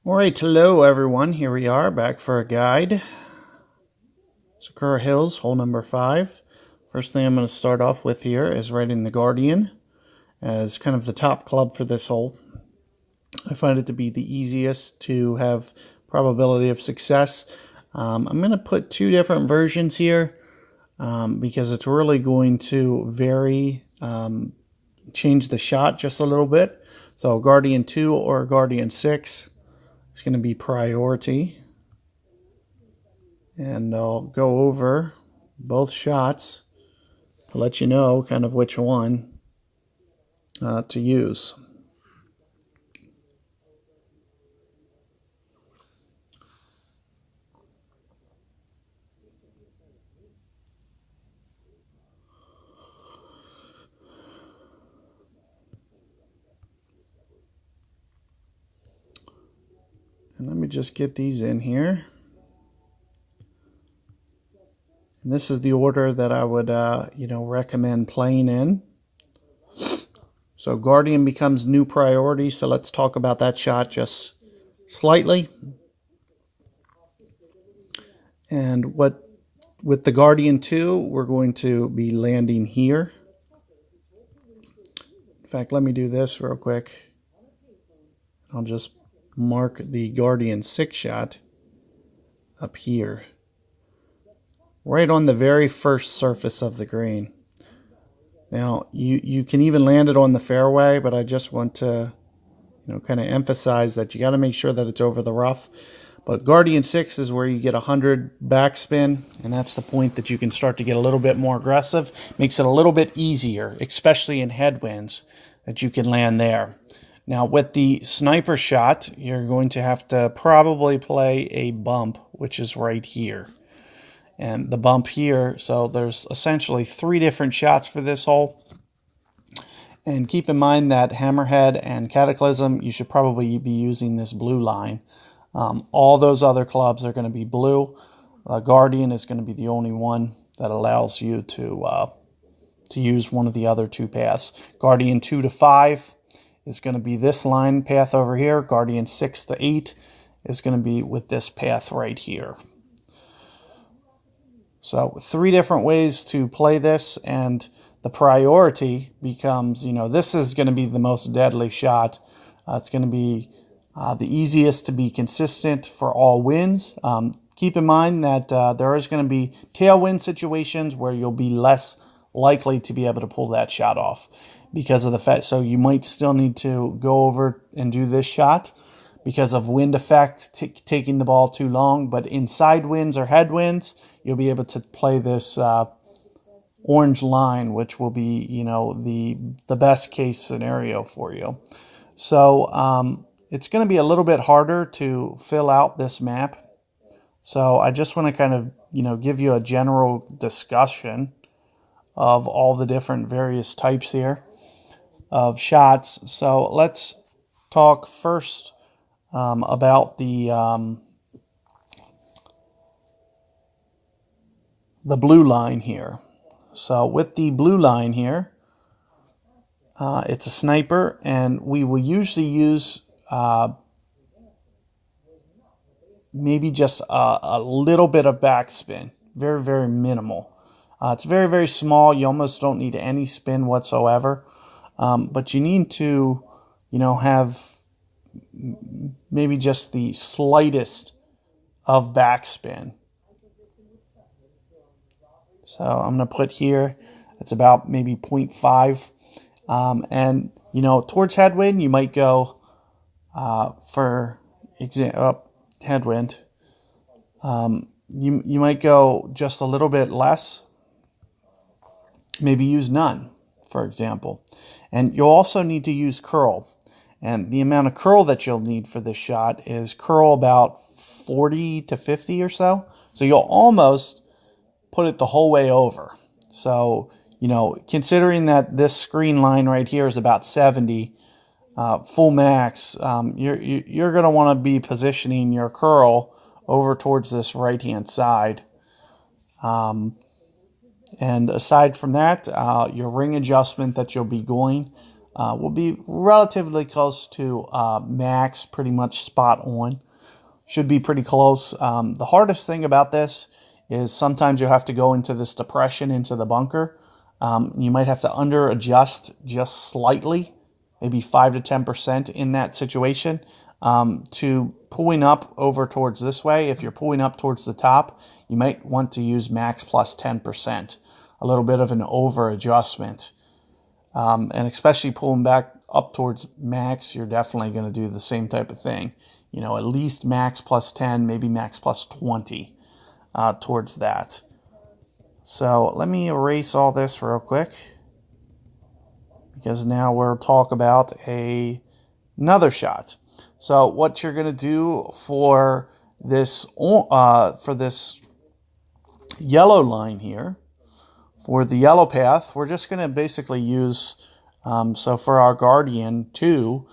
All right, hello everyone. Here we are back for a guide. Sakura Hills, hole number 5. First thing I'm going to start off with here is writing the Guardian as kind of the top club for this hole. I find it to be the easiest to have probability of success. I'm going to put two different versions here because it's really going to vary, change the shot just a little bit. So Guardian 2 or Guardian 6 is going to be priority. And I'll go over both shots to let you know kind of which one to use. And let me just get these in here. And this is the order that I would, recommend playing in. So Guardian becomes new priority. So let's talk about that shot just slightly. And with the Guardian 2, we're going to be landing here. In fact, let me do this real quick. I'll just mark the Guardian 6 shot up here, right on the very first surface of the green. Now, you can even land it on the fairway, but I just want to kind of emphasize that you got to make sure that it's over the rough. But Guardian 6 is where you get 100 backspin, and that's the point that you can start to get a little bit more aggressive. Makes it a little bit easier, especially in headwinds, that you can land there. Now, with the sniper shot, you're going to have to probably play a bump, which is right here. And the bump here, so there's essentially 3 different shots for this hole. And keep in mind that Hammerhead and Cataclysm, you should probably be using this blue line. All those other clubs are going to be blue. Guardian is going to be the only one that allows you to use one of the other 2 paths. Guardian 2 to 5 is going to be this line path over here. Guardian 6 to 8 is going to be with this path right here. So 3 different ways to play this, and the priority becomes, this is going to be the most deadly shot. It's going to be the easiest to be consistent for all winds. Keep in mind that there is going to be tailwind situations where you'll be less likely to be able to pull that shot off because of the fact. So you might still need to go over and do this shot because of wind effect taking the ball too long. But in side winds or headwinds, you'll be able to play this orange line, which will be, the best case scenario for you. So it's going to be a little bit harder to fill out this map. So I just want to kind of, give you a general discussion of all the different various types here of shots. So let's talk first about the blue line here. So with the blue line here, it's a sniper, and we will usually use maybe just a little bit of backspin, very, very minimal. It's very, very small. You almost don't need any spin whatsoever, but you need to, have maybe just the slightest of backspin. So I'm going to put here, it's about maybe 0.5. And, towards headwind, you might go for example, headwind. You might go just a little bit less, maybe use none, for example. And you'll also need to use curl. And the amount of curl that you'll need for this shot is curl about 40 to 50 or so. So you'll almost put it the whole way over. So, considering that this screen line right here is about 70, full max, you're going to want to be positioning your curl over towards this right-hand side. And aside from that, your ring adjustment that you'll be going, will be relatively close to max, pretty much spot on. Should be pretty close. The hardest thing about this is sometimes you have to go into this depression into the bunker. You might have to under adjust just slightly, maybe 5 to 10% in that situation, to pulling up over towards this way. If you're pulling up towards the top, you might want to use max plus 10%, a little bit of an over adjustment. And especially pulling back up towards max, you're definitely going to do the same type of thing. At least max plus 10, maybe max plus 20 towards that. So let me erase all this real quick, because now we'll talk about another shot. So what you're going to do for this yellow line here, for the yellow path, we're just going to basically use, so for our Guardian 2,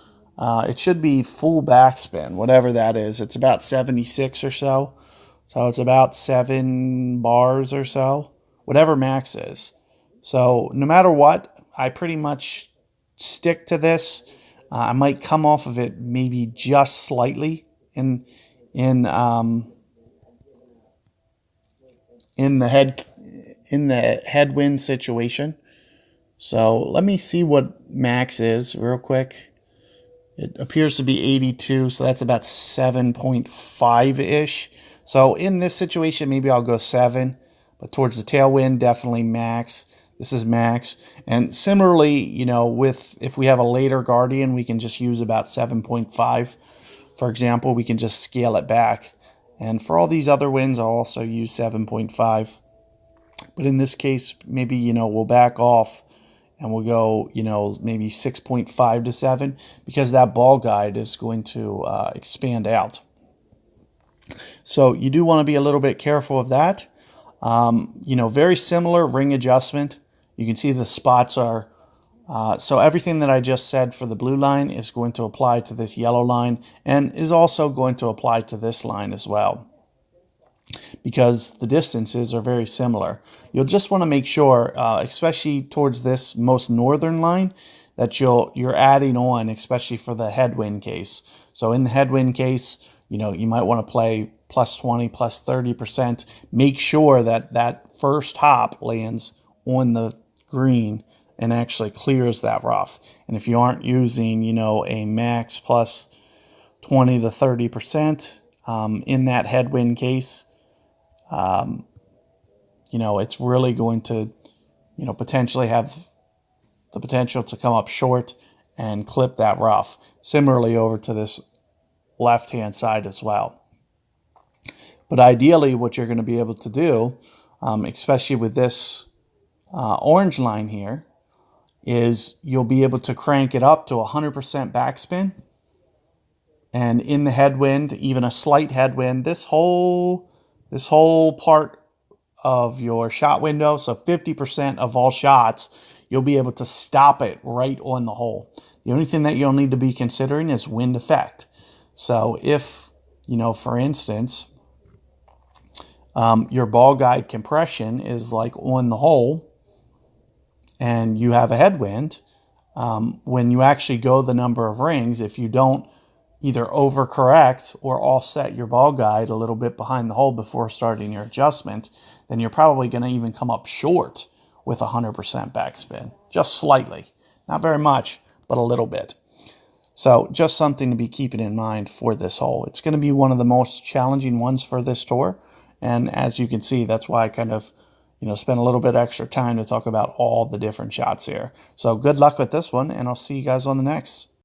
it should be full backspin, whatever that is. It's about 76 or so. So it's about 7 bars or so, whatever max is. So no matter what, I pretty much stick to this. I might come off of it maybe just slightly in the headwind situation. So let me see what max is real quick. It appears to be 82, so that's about 7.5-ish. So in this situation, maybe I'll go 7, but towards the tailwind, definitely max. This is max. And similarly, if we have a later Guardian, we can just use about 7.5. For example, we can just scale it back. And for all these other winds, I'll also use 7.5. But in this case, maybe, we'll back off and we'll go, maybe 6.5 to 7, because that ball guide is going to expand out. So you do want to be a little bit careful of that. Very similar ring adjustment. You can see the spots are, so everything that I just said for the blue line is going to apply to this yellow line, and is also going to apply to this line as well, because the distances are very similar. You'll just want to make sure, especially towards this most northern line, that you're adding on, especially for the headwind case. So in the headwind case, you might want to play plus 20, plus 30%. Make sure that that first hop lands on the green and actually clears that rough. And if you aren't using, a max plus 20 to 30% in that headwind case, it's really going to, potentially have the potential to come up short and clip that rough. Similarly over to this left-hand side as well. But ideally, what you're going to be able to do, especially with this orange line here, is you'll be able to crank it up to 100% backspin. And in the headwind, even a slight headwind, this whole part of your shot window, so 50% of all shots, you'll be able to stop it right on the hole. The only thing that you'll need to be considering is wind effect. So if, for instance, your ball guide compression is like on the hole and you have a headwind, when you actually go the number of rings, if you don't either overcorrect or offset your ball guide a little bit behind the hole before starting your adjustment, then you're probably going to even come up short with 100% backspin, just slightly. Not very much, but a little bit. So just something to be keeping in mind for this hole. It's going to be one of the most challenging ones for this tour. And as you can see, that's why I kind of, spend a little bit extra time to talk about all the different shots here. So good luck with this one, and I'll see you guys on the next.